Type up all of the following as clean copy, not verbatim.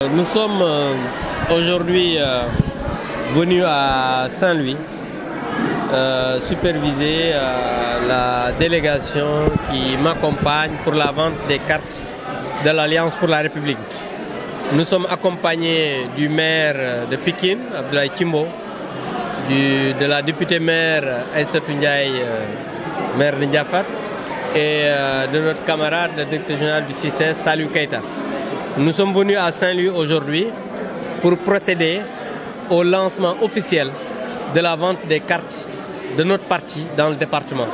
Nous sommes aujourd'hui venus à Saint-Louis superviser la délégation qui m'accompagne pour la vente des cartes de l'Alliance pour la République. Nous sommes accompagnés du maire de Pikine, Abdoulaye Timbo, de la députée maire Aïssatou Ndiaye, maire de Ndiafat, et de notre camarade, le directeur général du CICES, Salou Keita. Nous sommes venus à Saint-Louis aujourd'hui pour procéder au lancement officiel de la vente des cartes de notre parti dans le département.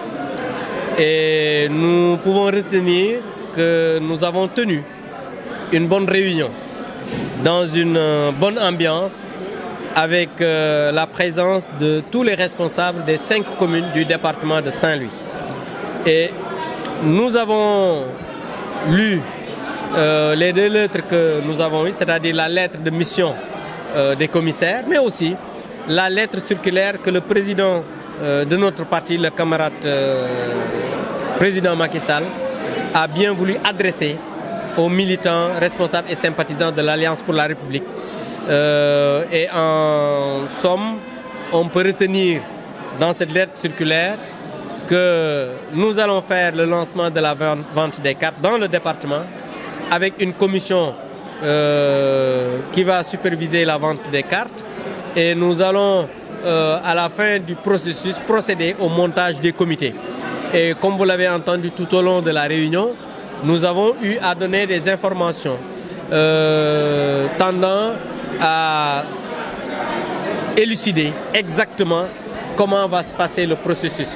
Et nous pouvons retenir que nous avons tenu une bonne réunion dans une bonne ambiance avec la présence de tous les responsables des 5 communes du département de Saint-Louis. Et nous avons lu les 2 lettres que nous avons eues, c'est-à-dire la lettre de mission des commissaires, mais aussi la lettre circulaire que le président de notre parti, le camarade président Macky Sall, a bien voulu adresser aux militants, responsables et sympathisants de l'Alliance pour la République. Et en somme, on peut retenir dans cette lettre circulaire que nous allons faire le lancement de la vente des cartes dans le département avec une commission qui va superviser la vente des cartes, et nous allons à la fin du processus procéder au montage des comités. Et comme vous l'avez entendu tout au long de la réunion, nous avons eu à donner des informations tendant à élucider exactement comment va se passer le processus.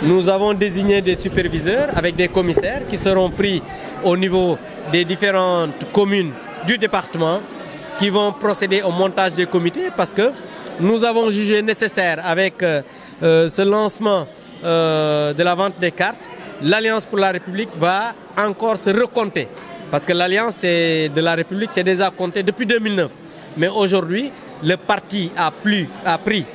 Nous avons désigné des superviseurs avec des commissaires qui seront pris au niveau des différentes communes du département, qui vont procéder au montage des comités, parce que nous avons jugé nécessaire avec ce lancement de la vente des cartes, l'Alliance pour la République va encore se recompter, parce que l'Alliance de la République c'est déjà compté depuis 2009. Mais aujourd'hui, le parti a pris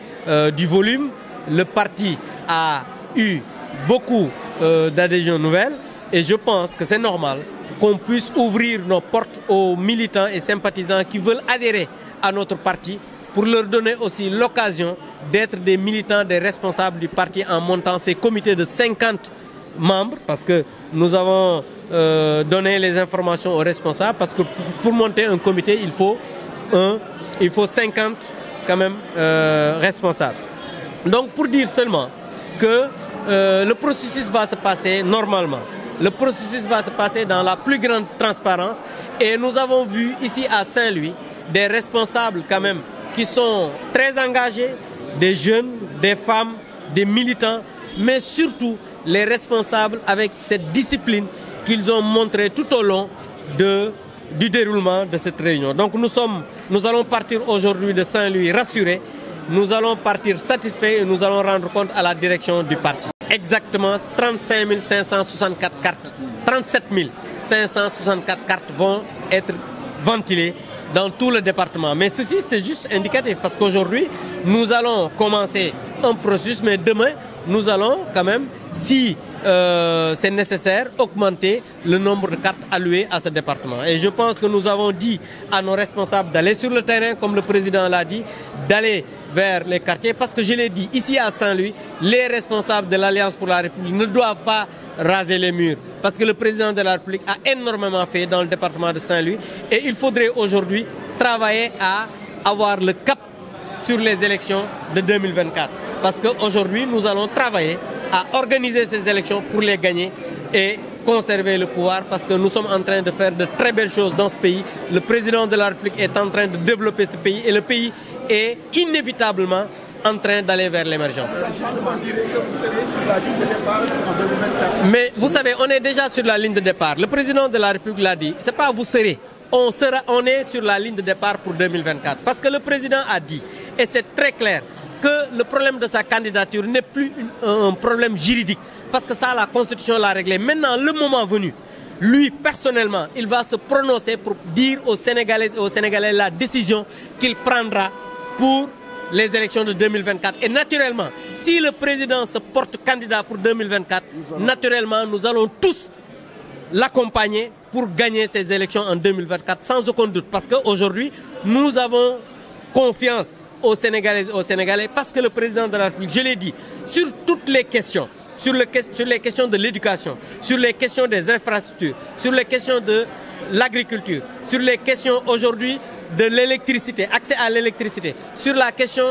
du volume, le parti a eu beaucoup d'adhésions nouvelles, et je pense que c'est normal qu'on puisse ouvrir nos portes aux militants et sympathisants qui veulent adhérer à notre parti, pour leur donner aussi l'occasion d'être des militants, des responsables du parti en montant ces comités de 50 membres, parce que nous avons donné les informations aux responsables, parce que pour monter un comité, il faut 50 quand même responsables. Donc pour dire seulement que le processus va se passer normalement. Le processus va se passer dans la plus grande transparence, et nous avons vu ici à Saint-Louis des responsables quand même qui sont très engagés, des jeunes, des femmes, des militants, mais surtout les responsables avec cette discipline qu'ils ont montrée tout au long du déroulement de cette réunion. Donc nous allons partir aujourd'hui de Saint-Louis rassurés, nous allons partir satisfaits, et nous allons rendre compte à la direction du parti. Exactement 35 564 cartes, 37 564 cartes vont être ventilées dans tout le département. Mais ceci, c'est juste indicatif, parce qu'aujourd'hui, nous allons commencer un processus, mais demain, nous allons quand même, si c'est nécessaire, augmenter le nombre de cartes allouées à ce département. Et je pense que nous avons dit à nos responsables d'aller sur le terrain, comme le président l'a dit, d'aller vers les quartiers, parce que je l'ai dit, ici à Saint-Louis, les responsables de l'Alliance pour la République ne doivent pas raser les murs, parce que le président de la République a énormément fait dans le département de Saint-Louis, et il faudrait aujourd'hui travailler à avoir le cap sur les élections de 2024. Parce qu'aujourd'hui, nous allons travailler à organiser ces élections pour les gagner et conserver le pouvoir, parce que nous sommes en train de faire de très belles choses dans ce pays. Le président de la République est en train de développer ce pays, et le pays est inévitablement en train d'aller vers l'émergence. Mais vous savez, on est déjà sur la ligne de départ. Le président de la République l'a dit, c'est pas vous serez, on est sur la ligne de départ pour 2024. Parce que le président a dit, et c'est très clair, que le problème de sa candidature n'est plus un problème juridique, parce que ça, la Constitution l'a réglé. Maintenant, le moment venu, lui, personnellement, il va se prononcer pour dire aux Sénégalaises et aux Sénégalais la décision qu'il prendra pour les élections de 2024. Et naturellement, si le président se porte candidat pour 2024, naturellement, nous allons tous l'accompagner pour gagner ces élections en 2024 sans aucun doute. Parce qu'aujourd'hui, nous avons confiance aux Sénégalaises et aux Sénégalais parce que le président de la République, je l'ai dit, sur toutes les questions, sur les questions de l'éducation, sur les questions des infrastructures, sur les questions de l'agriculture, sur les questions aujourd'hui de l'électricité, accès à l'électricité, sur la question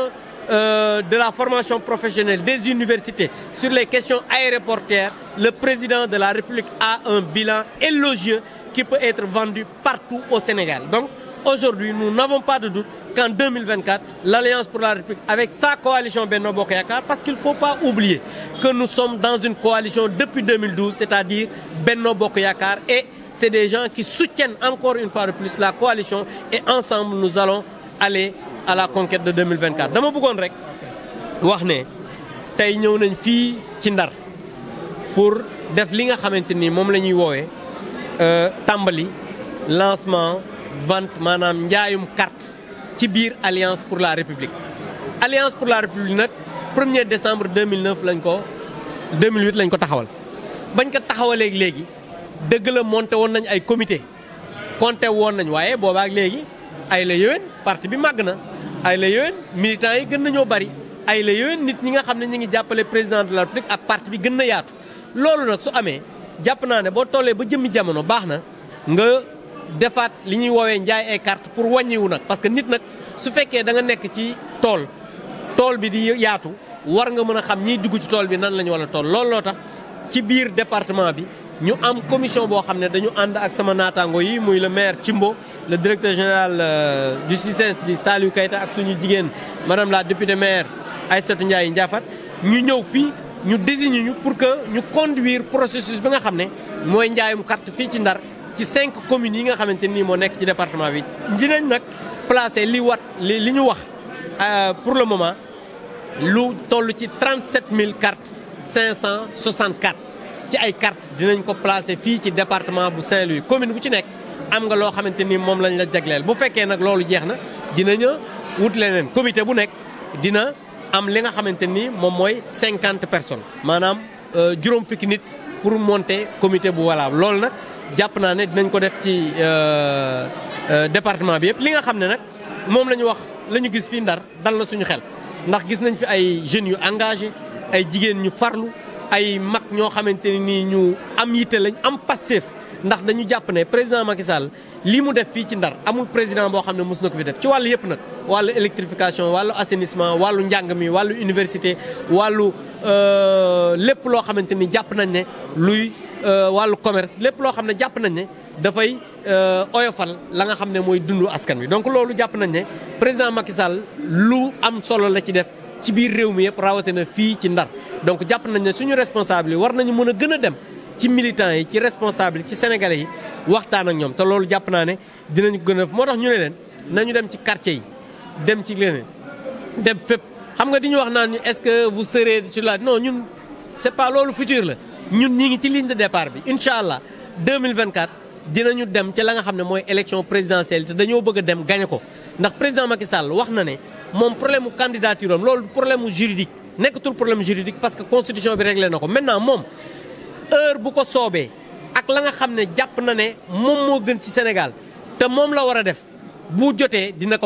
de la formation professionnelle des universités, sur les questions aéroportuaires, le président de la République a un bilan élogieux qui peut être vendu partout au Sénégal. Donc aujourd'hui, nous n'avons pas de doute qu'en 2024, l'Alliance pour la République, avec sa coalition Benno Bokk Yakaar, parce qu'il ne faut pas oublier que nous sommes dans une coalition depuis 2012, c'est-à-dire Benno Bokk Yakaar, et c'est des gens qui soutiennent encore une fois de plus la coalition, et ensemble nous allons aller à la conquête de 2024. dama bëggoon rek wax ne tey ñëw nañ fii ci Ndar pour def li nga xamante ni moom la ñuy woowee tàmbali lancement vente maanaam njaayum carte ci biir Alliance pour la République. Alliance pour la République nag 1er décembre 2008 lañ ko taxawal bañ ko taxawalee léegi dëgg la monté woon nañ ay comité compté woon nañ waaye boobaak léegi ay la yéwén parti bi màgg na ay la yéwén militants yi gën nañoo bari ay la yéwén nit ñi nga xam ne ñi ngi jàppale président de la République ak parti bi gën na yaatu. loolu nag su amee jàpp naa ne boo tollee ba jëmmi jamono baax na nga defaat li ñuy woowee njaay ay carte pour wàññiwu nag parce que nit nag su fekkee da nga nekk ci tool bi di yaatu war nga mën a xam ñiy dugg ci tool bi nan la ñu war a tool loolu loo tax ci biir département bi ñu am commission boo xam ne dañu ànd ak sama naataango yi muy le maire Thimbo le directeur général du CICES di Saliou Keita ak suñu jigéen madame la députée maire Aïssatou Ndiaye Ndiafat ñu ñëw fii ñu désigné ñu pour que ñu conduire processus bi nga xam ne mooy njaayum carte fii ci Ndar ci 5 communes yi nga xamante nii moo nekk ci département bi. dinañ nag placer li ñu wax pour le moment lu toll ci 37 000 cartes 564 ci ay cartes dinañ ko placer fii ci département bu Saint-Louis commune bu ci nekk am nga loo xamante ni moom lañ la jagleel bu fekkee nag loolu jeex na dinañu wut leneen comité bu nekk dina am li nga xamante ni moom mooy 50 personnes maanaam juróom fukki nit pour monter comité bu valable loolu nag jàpp naa ne dinañ ko def ci département bi yëpp li nga xam ne nag moom la ñu wax la ñu gis fii Ndar dal na suñu xel ndax gis nañ fi ay jeunes yu engagé ay jigéen ñu farlu ay mag ñoo xamante ni ñu am yitte lañ am passif ndax dañu jàpp ne président Macky Sall lii mu def fii ci Ndar amul président boo xam ne mos na ko fi def ci wàllu yëpp nag wàllu électrification wàllu assainissement wàllu njàng mi wàllu université wàllu lépp loo xamante ni jàpp nañ ne luy wàllu commerce lépp loo xam ne jàpp nañ ne dafay oyofal la nga xam ne mooy dundu askan wi. donc loolu jàpp nañ ne président Macky Sall lu am solo la ci def ci biir réew mi yëpp rawatina fii ci Ndar donc jàpp nañ ne suñu responsable yi war nañu mën a gën a dem ci militants yi ci responsable yi ci sénégalais yi waxtaan ak ñoom te loolu jàpp naa ne dinañ ko gën a moo tax ñu ne leen nañu dem ci quartier yi dem ci leneen dem fépp xam nga di ñu wax naan ñu est-ce que vous serez sur la non ñun c'est pas loolu futur la ñun ñi ngi ci ligne de départ bi incha allah 2024 dinañu dem ci la nga xam ne mooy élection présidentielle te dañoo bëgg a dem gagné ko ndax président Macky Sall wax na ne moom problème mu candidature am loolu problème mu juridique nekkatul problème juridique parce que constitution bi réglé na ko maintenant moom heure bu ko soobee ak la nga xam ne jàpp na ne moom moo gën ci Sénégal te moom la war a def bu jotee dina ko